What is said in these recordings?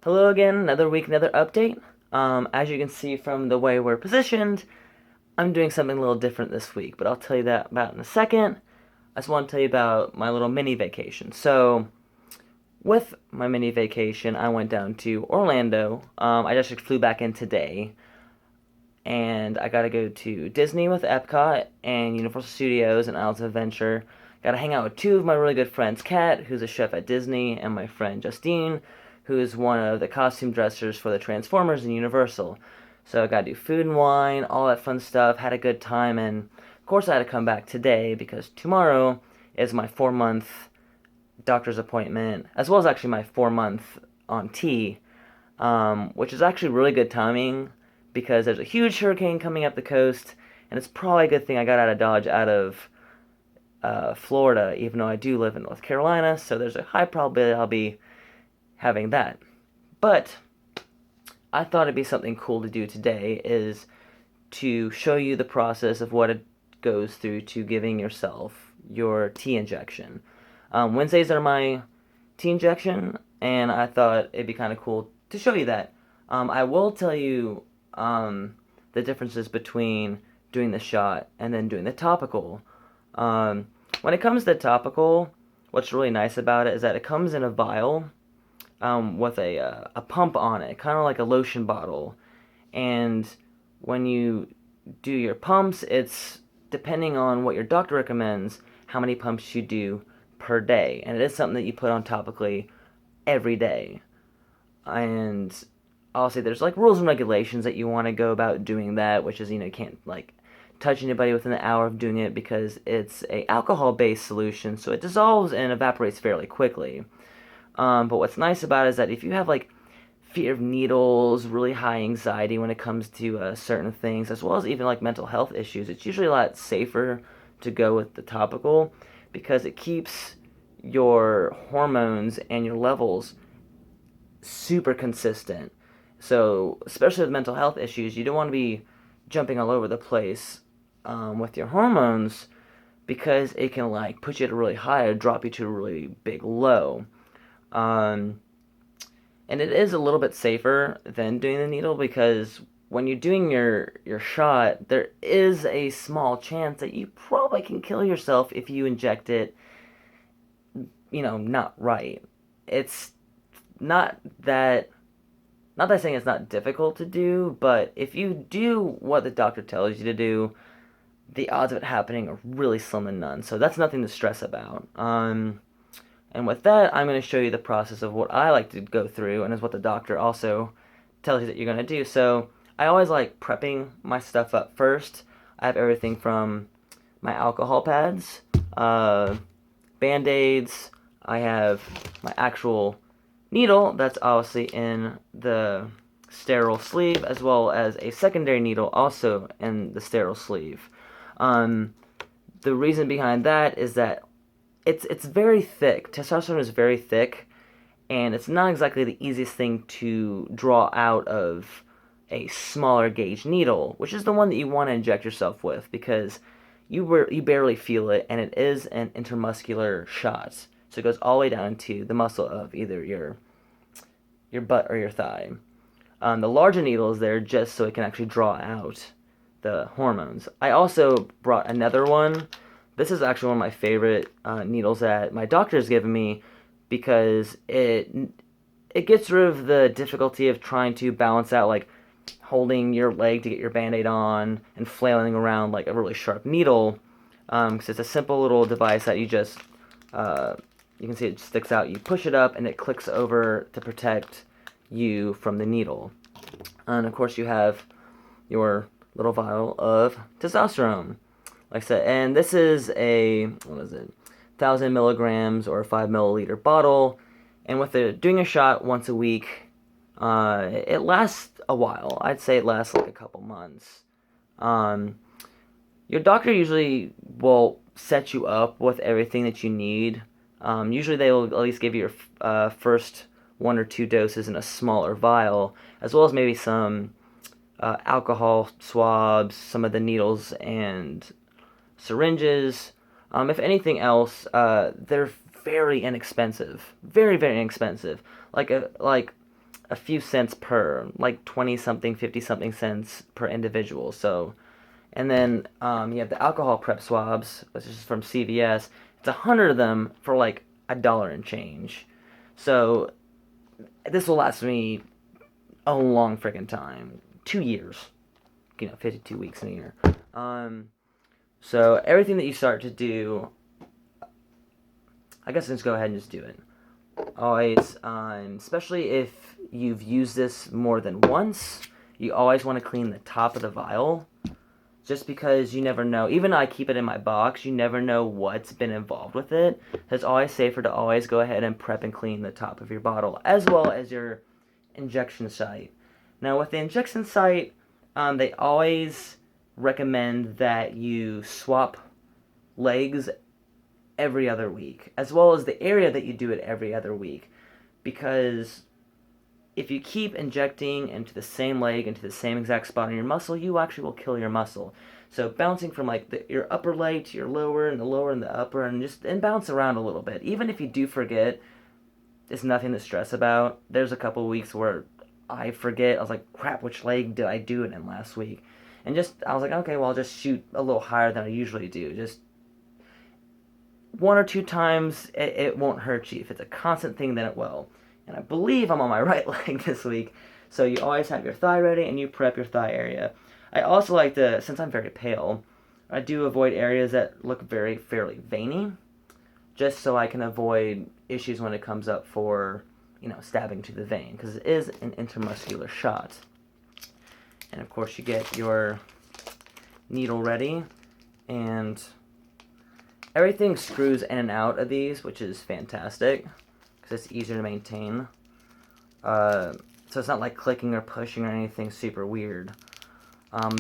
Hello again, another week, another update. As you can see from the way we're positioned, I'm doing something a little different this week, but I'll tell you that about in a second. I just want to tell you about my little mini vacation. So, with my mini vacation, I went down to Orlando. I just flew back in today, and I got to go to Disney with Epcot and Universal Studios and Islands of Adventure. Got to hang out with two of my really good friends, Kat, who's a chef at Disney, and my friend Justine, who is one of the costume dressers for the Transformers in Universal. So I got to do food and wine, all that fun stuff, had a good time, and of course I had to come back today because tomorrow is my 4 month doctor's appointment, as well as actually my 4 month on T, which is actually really good timing because there's a huge hurricane coming up the coast, and it's probably a good thing I got out of Dodge, out of Florida, even though I do live in North Carolina, so there's a high probability I'll be having that. But I thought it'd be something cool to do today is to show you the process of what it goes through to giving yourself your T injection. Wednesdays are my T injection, and I thought it'd be kind of cool to show you that. I will tell you the differences between doing the shot and then doing the topical. When it comes to topical, what's really nice about it is that it comes in a vial with a pump on it, kind of like a lotion bottle. And when you do your pumps, it's depending on what your doctor recommends, how many pumps you do per day. And it is something that you put on topically every day. And I'll say there's like rules and regulations that you want to go about doing that, which is, you can't like touch anybody within an hour of doing it because it's a alcohol based solution, so it dissolves and evaporates fairly quickly. But what's nice about it is that if you have like fear of needles, really high anxiety when it comes to certain things, as well as even like mental health issues, it's usually a lot safer to go with the topical because it keeps your hormones and your levels super consistent. So, especially with mental health issues, you don't want to be jumping all over the place with your hormones because it can like put you at a really high or drop you to a really big low. Um, and it is a little bit safer than doing the needle because when you're doing your shot, there is a small chance that you probably can kill yourself if you inject it, not right. It's not that not that I'm saying it's not difficult to do, but if you do what the doctor tells you to do, the odds of it happening are really slim and none. So that's nothing to stress about. And with that, I'm going to show you the process of what I like to go through, and is what the doctor also tells you that you're going to do. So I always like prepping my stuff up first. I have everything from my alcohol pads, band-aids. I have my actual needle that's obviously in the sterile sleeve, as well as a secondary needle also in the sterile sleeve. Um, the reason behind that is that it's very thick. Testosterone is very thick, and it's not exactly the easiest thing to draw out of a smaller gauge needle, which is the one that you want to inject yourself with because you barely feel it, and it is an intermuscular shot. So it goes all the way down to the muscle of either your butt or your thigh. The larger needle is there just so it can actually draw out the hormones. I also brought another one. This is actually one of my favorite needles that my doctor has given me because it gets rid of the difficulty of trying to balance out like holding your leg to get your band-aid on and flailing around like a really sharp needle. Because it's a simple little device that you can see it sticks out. You push it up and it clicks over to protect you from the needle. And of course you have your little vial of testosterone, like I said. And this is a, 1,000 milligrams or a 5 milliliter bottle. And with doing a shot once a week, it lasts a while. I'd say it lasts like a couple months. Your doctor usually will set you up with everything that you need. Usually they will at least give you your first 1 or 2 doses in a smaller vial, as well as maybe some alcohol swabs, some of the needles and syringes. If anything else, they're very inexpensive, very very inexpensive. Like a few cents per, like 20 something, 50 something cents per individual. So, and then you have the alcohol prep swabs, which is from CVS. It's 100 of them for like $1 and change. So this will last me a long freaking time, 2 years. 52 weeks in a year. So everything that you start to do, I guess let's go ahead and just do it. Always, especially if you've used this more than once, you always want to clean the top of the vial, just because you never know. Even though I keep it in my box, you never know what's been involved with it. So it's always safer to always go ahead and prep and clean the top of your bottle, as well as your injection site. Now with the injection site, they always recommend that you swap legs every other week, as well as the area that you do it every other week, because if you keep injecting into the same leg, into the same exact spot on your muscle, you actually will kill your muscle. So bouncing from like your upper leg to your lower, and the lower and the upper, and bounce around a little bit. Even if you do forget, it's nothing to stress about. There's a couple weeks where I forget. I was like, crap, which leg did I do it in last week? And I was like, okay, well, I'll just shoot a little higher than I usually do. Just one or two times, it won't hurt you. If it's a constant thing, then it will. And I believe I'm on my right leg this week. So you always have your thigh ready, and you prep your thigh area. I also like to, since I'm very pale, I do avoid areas that look fairly veiny, just so I can avoid issues when it comes up for, stabbing to the vein, because it is an intramuscular shot. And of course you get your needle ready, and everything screws in and out of these, which is fantastic, because it's easier to maintain. So it's not like clicking or pushing or anything super weird.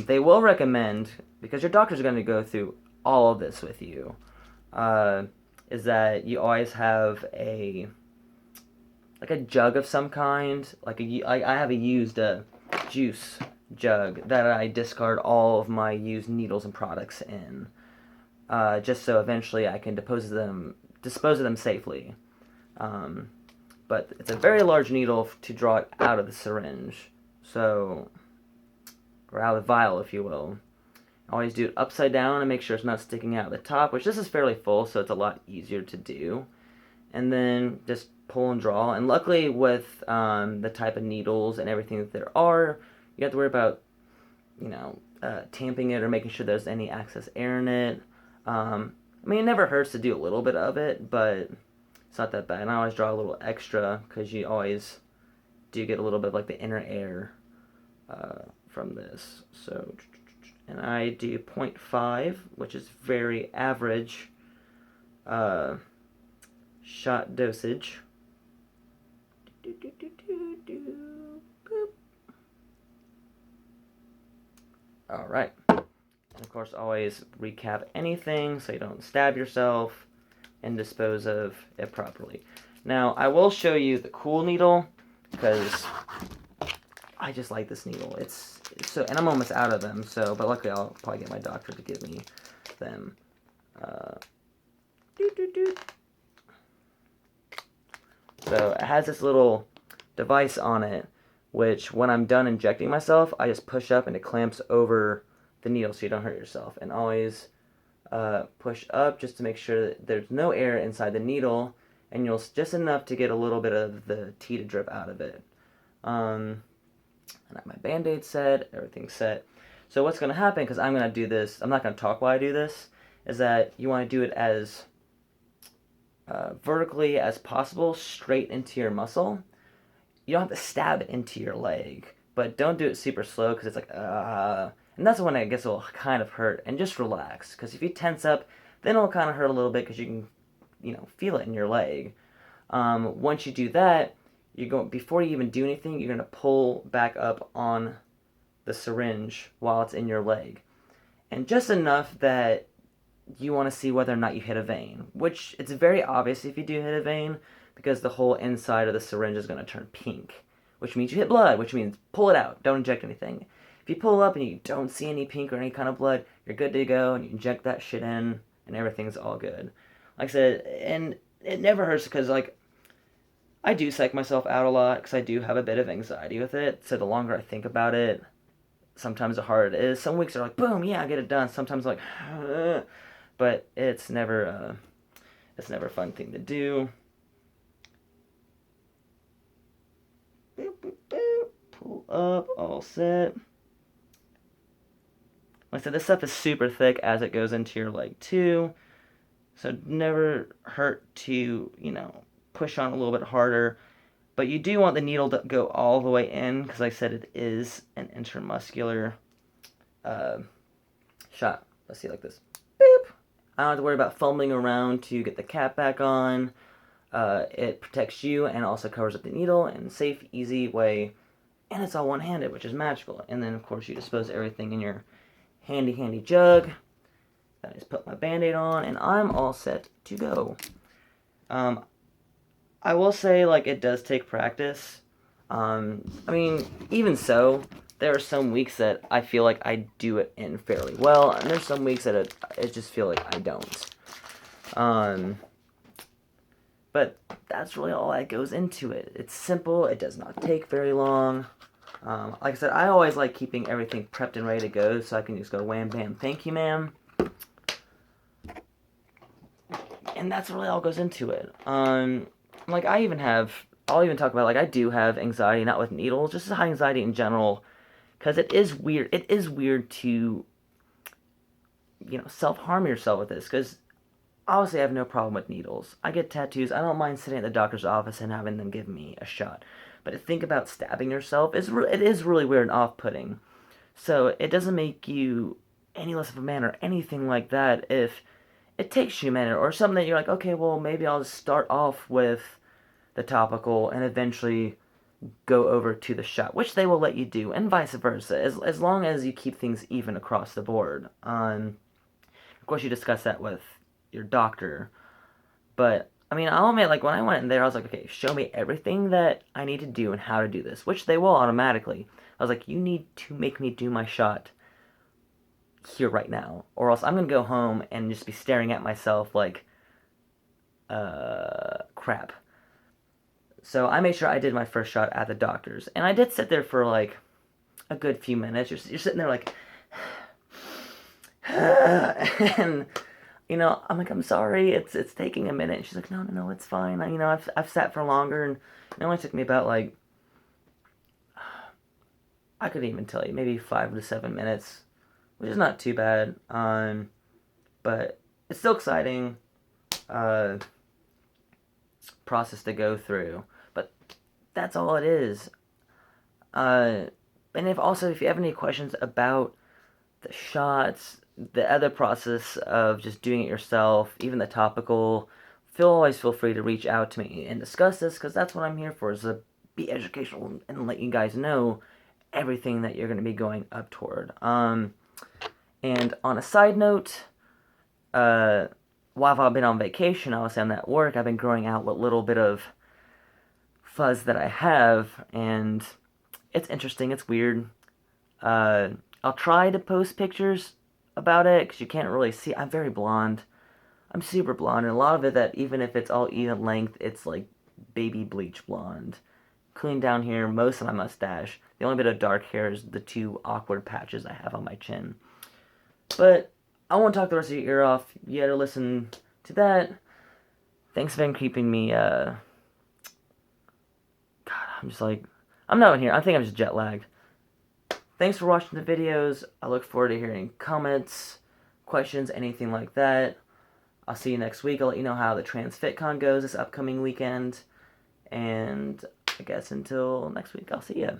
They will recommend, because your doctor's going to go through all of this with you, is that you always have a jug of some kind. I have a used juice jug that I discard all of my used needles and products in, just so eventually I can dispose of them safely. But it's a very large needle to draw it out of the syringe, or out of the vial, if you will. Always do it upside down and make sure it's not sticking out the top, which this is fairly full, so it's a lot easier to do. And then just pull and draw. And luckily with the type of needles and everything that there are, you have to worry about, tamping it or making sure there's any excess air in it. It never hurts to do a little bit of it, but it's not that bad. And I always draw a little extra, because you always do get a little bit of the inner air from this. So, and I do 0.5, which is very average shot dosage. Alright. And of course, always recap anything so you don't stab yourself, and dispose of it properly. Now, I will show you the cool needle, because I just like this needle. It's so, and I'm almost out of them, but luckily I'll probably get my doctor to give me them. So it has this little device on it, which when I'm done injecting myself, I just push up and it clamps over the needle so you don't hurt yourself. And always push up just to make sure that there's no air inside the needle, and you'll just enough to get a little bit of the tea to drip out of it. And I have my band-aid set, everything's set. So what's going to happen, because I'm going to do this, I'm not going to talk while I do this, is that you want to do it as vertically as possible, straight into your muscle. You don't have to stab it into your leg, but don't do it super slow, because it's like, and that's when I guess it will kind of hurt. And just relax, because if you tense up, then it'll kind of hurt a little bit, because you can, feel it in your leg. Once you do that, before you even do anything, you're going to pull back up on the syringe while it's in your leg. And just enough that you want to see whether or not you hit a vein, which it's very obvious if you do hit a vein, because the whole inside of the syringe is going to turn pink, which means you hit blood, which means pull it out, don't inject anything. If you pull up and you don't see any pink or any kind of blood, you're good to go, and you inject that shit in, and everything's all good. Like I said, and it never hurts, because I I do psych myself out a lot because I do have a bit of anxiety with it. So the longer I think about it, sometimes the harder it is. Some weeks are like, boom, yeah, I get it done. Sometimes like, but it's never a fun thing to do. Boop, boop, boop. Pull up, all set. Like I said, this stuff is super thick as it goes into your leg too. So it never hurt to, push on a little bit harder. But you do want the needle to go all the way in because, like I said, it is an intramuscular uh, shot. Let's see, like this. Boop. I don't have to worry about fumbling around to get the cap back on. It protects you and also covers up the needle in a safe, easy way. And it's all one-handed, which is magical. And then, of course, you dispose everything in your handy jug. Then I just put my Band-Aid on, and I'm all set to go. I will say, like, it does take practice. Even so, there are some weeks that I feel like I do it in fairly well, and there's some weeks that it just feel like I don't. But that's really all that goes into it. It's simple. It does not take very long. Like I said, I always like keeping everything prepped and ready to go, so I can just go wham, bam, thank you, ma'am. And that's really all goes into it. Like I'll even talk about, like, I do have anxiety, not with needles, just high anxiety in general, because it is weird. It is weird to, self-harm yourself with this, because obviously I have no problem with needles. I get tattoos. I don't mind sitting at the doctor's office and having them give me a shot. But to think about stabbing yourself, it is really weird and off-putting. So it doesn't make you any less of a man or anything like that if it takes you a minute or something that you're like, okay, well, maybe I'll just start off with the topical and eventually go over to the shot, which they will let you do, and vice versa, as long as you keep things even across the board. Of course, you discuss that with your doctor, but I'll admit, like, when I went in there, I was like, okay, show me everything that I need to do and how to do this, which they will automatically. I was like, you need to make me do my shot here right now, or else I'm gonna go home and just be staring at myself like, crap. So I made sure I did my first shot at the doctor's, and I did sit there for like a good few minutes. You're sitting there like, and I'm like, I'm sorry, it's taking a minute. And she's like, no, it's fine. I've sat for longer, and it only took me about, like, I couldn't even tell you, maybe 5 to 7 minutes, which is not too bad. But it's still exciting process to go through. But that's all it is. And if you have any questions about the shots, the other process of just doing it yourself, even the topical, always feel free to reach out to me and discuss this, because that's what I'm here for, is to be educational and let you guys know everything that you're going to be going up toward. And on a side note, while I've been on vacation, obviously I'm at work, I've been growing out what little bit of fuzz that I have, and it's interesting, it's weird. I'll try to post pictures about it, because you can't really see. I'm very blonde. I'm super blonde, and a lot of it, that even if it's all even length, it's like baby bleach blonde. Clean down here, most of my mustache. The only bit of dark hair is the 2 awkward patches I have on my chin. But I won't talk the rest of your ear off. You gotta listen to that. Thanks for keeping me, God, I'm just like, I'm not in here. I think I'm just jet lagged. Thanks for watching the videos. I look forward to hearing comments, questions, anything like that. I'll see you next week. I'll let you know how the TransFitCon goes this upcoming weekend. And I guess until next week, I'll see ya.